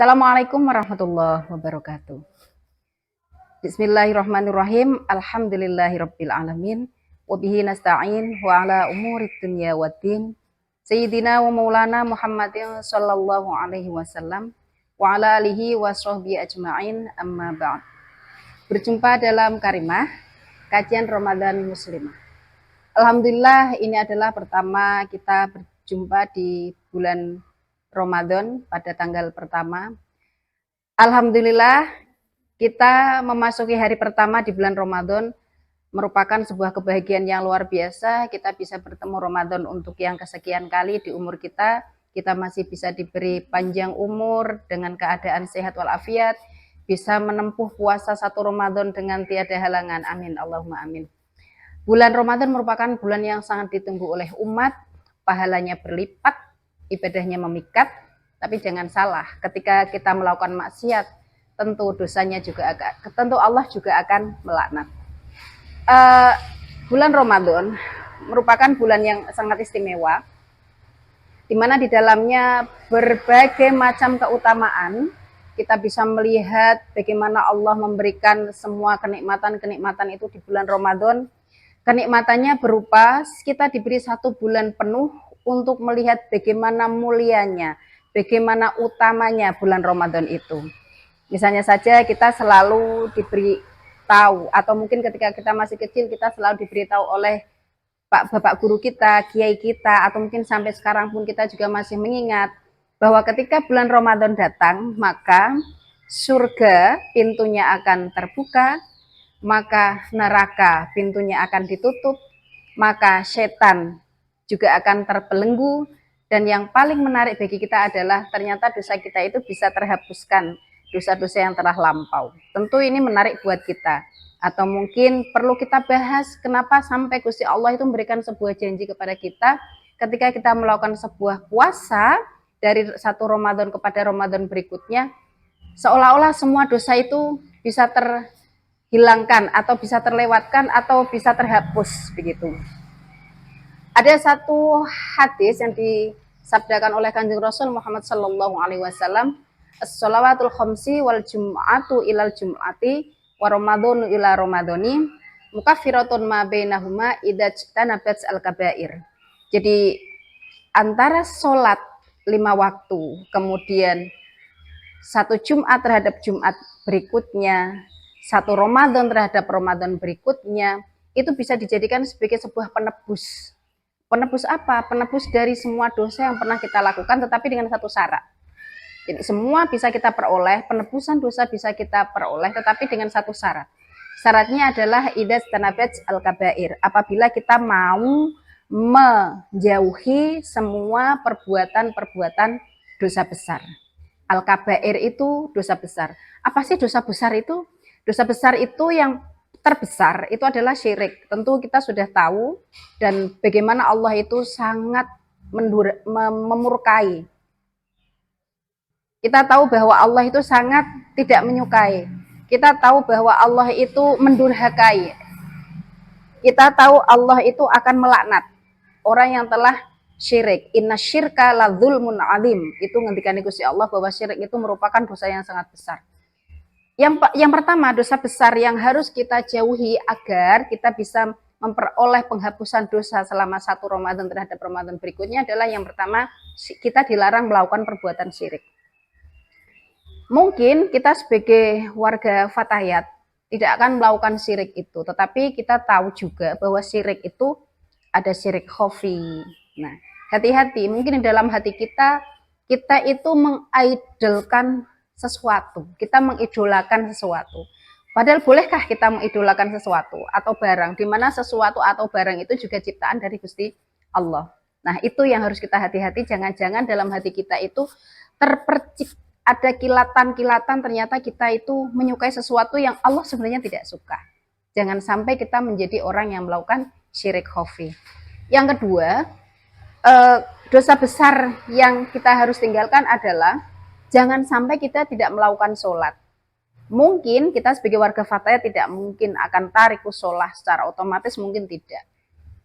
Assalamualaikum warahmatullahi wabarakatuh. Bismillahirrahmanirrahim. Alhamdulillahirabbil alamin. Wa bihi nasta'in wa ala umurid dunya waddin. Sayyidina wa maulana Muhammadin sallallahu alaihi wasallam wa ala alihi wa sahbihi ajma'in, amma ba'd. Berjumpa dalam Karimah kajian Ramadan Muslimah. Alhamdulillah, ini adalah pertama kita berjumpa di bulan Ramadan pada tanggal pertama. Alhamdulillah, kita memasuki hari pertama di bulan Ramadan merupakan sebuah kebahagiaan yang luar biasa. Kita bisa bertemu Ramadan untuk yang kesekian kali di umur kita. Kita masih bisa diberi panjang umur dengan keadaan sehat walafiat, bisa menempuh puasa satu Ramadan dengan tiada halangan. Amin, Allahumma amin. Bulan Ramadan merupakan bulan yang sangat ditunggu oleh umat, pahalanya berlipat, ibadahnya memikat. Tapi jangan salah, ketika kita melakukan maksiat, tentu dosanya juga tentu Allah juga akan melaknat. Bulan Ramadan merupakan bulan yang sangat istimewa, di mana di dalamnya berbagai macam keutamaan. Kita bisa melihat bagaimana Allah memberikan semua kenikmatan-kenikmatan itu di bulan Ramadan. Kenikmatannya berupa kita diberi satu bulan penuh untuk melihat bagaimana mulianya, bagaimana utamanya bulan Ramadan itu. Misalnya saja kita selalu diberi tahu, atau mungkin ketika kita masih kecil kita selalu diberitahu oleh bapak guru kita, kiai kita, atau mungkin sampai sekarang pun kita juga masih mengingat bahwa ketika bulan Ramadan datang, maka surga pintunya akan terbuka, maka neraka pintunya akan ditutup, maka setan juga akan terbelenggu, dan yang paling menarik bagi kita adalah ternyata dosa kita itu bisa terhapuskan, dosa-dosa yang telah lampau. Tentu ini menarik buat kita. Atau mungkin perlu kita bahas kenapa sampai Gusti Allah itu memberikan sebuah janji kepada kita ketika kita melakukan sebuah puasa dari satu Ramadan kepada Ramadan berikutnya, seolah-olah semua dosa itu bisa terhilangkan atau bisa terlewatkan atau bisa terhapus begitu. Ada satu hadis yang disabdakan oleh Kanjeng Rasul Muhammad sallallahu alaihi wasallam, as-shalawatul khamsi wal jum'atu ilal jum'ati wa ramadhanu ila ramadhani mukaffiratun ma bainahuma idza tanabat al-kabair. Jadi antara sholat 5 waktu, kemudian satu Jumat terhadap Jumat berikutnya, satu Ramadan terhadap Ramadan berikutnya, itu bisa dijadikan sebagai sebuah penebus. Penebus apa? Penebus dari semua dosa yang pernah kita lakukan, tetapi dengan satu syarat. Jadi semua bisa kita peroleh, penebusan dosa bisa kita peroleh, tetapi dengan satu syarat. Syaratnya adalah idza tanabat al-kabair. Apabila kita mau menjauhi semua perbuatan-perbuatan dosa besar. Al-kabair itu dosa besar. Apa sih dosa besar itu? Dosa besar itu yang terbesar itu adalah syirik. Tentu kita sudah tahu dan bagaimana Allah itu sangat memurkai. Kita tahu bahwa Allah itu sangat tidak menyukai. Kita tahu bahwa Allah itu mendurhakai. Kita tahu Allah itu akan melaknat orang yang telah syirik. Inna syirka la dzulmun alim. Itu ngendikan Gusti Allah bahwa syirik itu merupakan dosa yang sangat besar. Yang pertama, dosa besar yang harus kita jauhi agar kita bisa memperoleh penghapusan dosa selama satu Ramadan terhadap Ramadan berikutnya adalah yang pertama, kita dilarang melakukan perbuatan syirik. Mungkin kita sebagai warga Fatayat tidak akan melakukan syirik itu, tetapi kita tahu juga bahwa syirik itu ada syirik khafi. Nah, hati-hati, mungkin di dalam hati kita itu mengidolkan sesuatu, kita mengidolakan sesuatu. Padahal bolehkah kita mengidolakan sesuatu atau barang, di mana sesuatu atau barang itu juga ciptaan dari Gusti Allah. Nah, itu yang harus kita hati-hati, jangan-jangan dalam hati kita itu terpercik ada kilatan-kilatan, ternyata kita itu menyukai sesuatu yang Allah sebenarnya tidak suka. Jangan sampai kita menjadi orang yang melakukan syirik khafi. Yang kedua, dosa besar yang kita harus tinggalkan adalah jangan sampai kita tidak melakukan sholat. Mungkin kita sebagai warga Fatayat tidak mungkin akan tarikus sholat secara otomatis, mungkin tidak.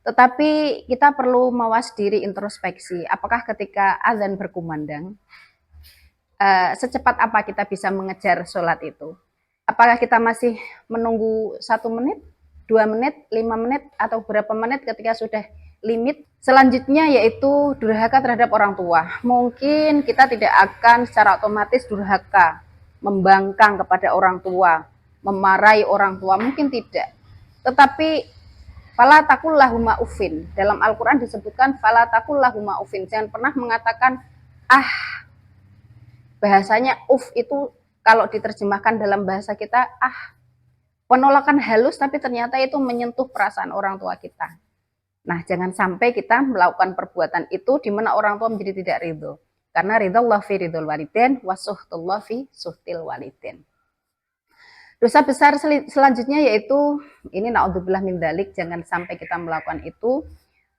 Tetapi kita perlu mawas diri, introspeksi. Apakah ketika azan berkumandang, secepat apa kita bisa mengejar sholat itu? Apakah kita masih menunggu 1 menit, 2 menit, 5 menit, atau berapa menit ketika sudah limit? Selanjutnya yaitu durhaka terhadap orang tua. Mungkin kita tidak akan secara otomatis durhaka, membangkang kepada orang tua, memarahi orang tua, mungkin tidak. Tetapi fala taqul lahuma uffin. Dalam Al-Qur'an disebutkan fala taqul lahuma uffin. Jangan pernah mengatakan ah. Bahasanya itu kalau diterjemahkan dalam bahasa kita penolakan halus, tapi ternyata itu menyentuh perasaan orang tua kita. Nah, jangan sampai kita melakukan perbuatan itu di mana orang tua menjadi tidak ridho. Karena ridhollah fi ridhol walidin, wasuhtullah fi suhtil walidin. Dosa besar selanjutnya yaitu, ini na'udzubillah min dzalik, jangan sampai kita melakukan itu.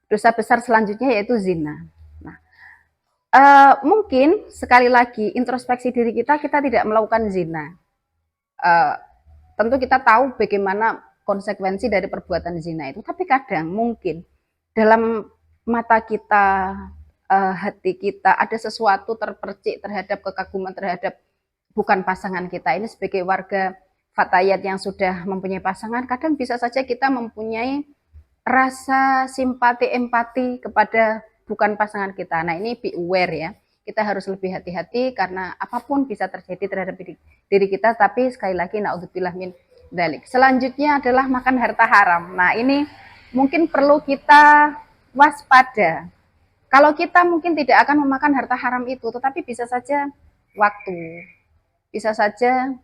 Dosa besar selanjutnya yaitu zina. Mungkin sekali lagi introspeksi diri kita tidak melakukan zina. Tentu kita tahu bagaimana konsekuensi dari perbuatan zina itu, tapi kadang mungkin dalam mata kita, hati kita ada sesuatu terpercik terhadap kekaguman terhadap bukan pasangan kita. Ini sebagai warga fatayat yang sudah mempunyai pasangan, kadang bisa saja kita mempunyai rasa simpati, empati kepada bukan pasangan kita. Nah, ini be aware ya. Kita harus lebih hati-hati karena apapun bisa terjadi terhadap diri kita, tapi sekali lagi naudzubillah min dzalik. Selanjutnya adalah makan harta haram. Nah, ini mungkin perlu kita waspada. Kalau kita mungkin tidak akan memakan harta haram itu, tetapi bisa saja waktu, bisa saja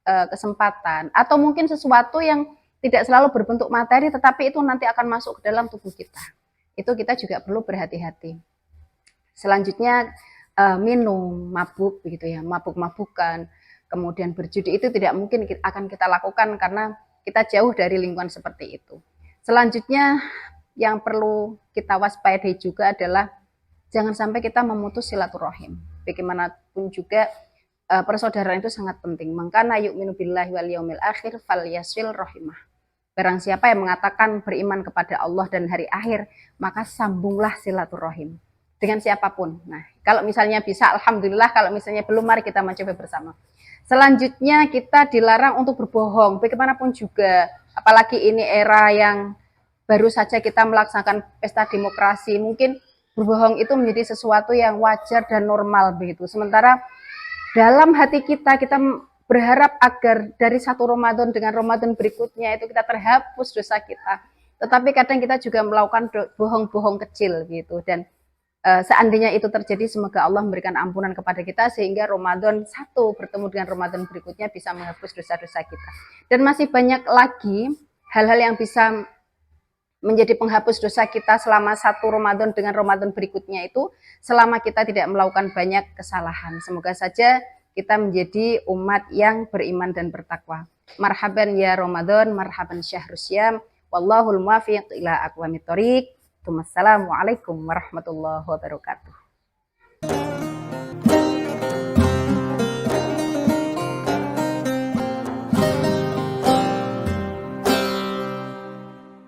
kesempatan, atau mungkin sesuatu yang tidak selalu berbentuk materi, tetapi itu nanti akan masuk ke dalam tubuh kita. Itu kita juga perlu berhati-hati. Selanjutnya minum, mabuk begitu ya, mabuk-mabukan, kemudian berjudi, itu tidak mungkin akan kita lakukan karena kita jauh dari lingkungan seperti itu. Selanjutnya yang perlu kita waspadai juga adalah jangan sampai kita memutus silaturahim. Bagaimanapun juga persaudaraan itu sangat penting. Mangkana yu'minu billahi wal yaumil akhir falyasil rahimah. Barang siapa yang mengatakan beriman kepada Allah dan hari akhir, maka sambunglah silaturahim dengan siapapun. Nah, kalau misalnya bisa, alhamdulillah. Kalau misalnya belum, mari kita mencoba bersama. Selanjutnya kita dilarang untuk berbohong, bagaimanapun juga. Apalagi ini era yang baru saja kita melaksanakan pesta demokrasi, mungkin berbohong itu menjadi sesuatu yang wajar dan normal begitu. Sementara dalam hati kita berharap agar dari satu Ramadan dengan Ramadan berikutnya itu kita terhapus dosa kita. Tetapi kadang kita juga melakukan bohong-bohong kecil gitu. Dan seandainya itu terjadi, semoga Allah memberikan ampunan kepada kita sehingga Ramadan satu bertemu dengan Ramadan berikutnya bisa menghapus dosa-dosa kita. Dan masih banyak lagi hal-hal yang bisa menjadi penghapus dosa kita selama satu Ramadan dengan Ramadan berikutnya itu, selama kita tidak melakukan banyak kesalahan. Semoga saja kita menjadi umat yang beriman dan bertakwa. Marhaban ya Ramadan, marhaban syahrus syam, wallahul muwaffiq ila aqwamit thoriq. Wassalamualaikum warahmatullahi wabarakatuh.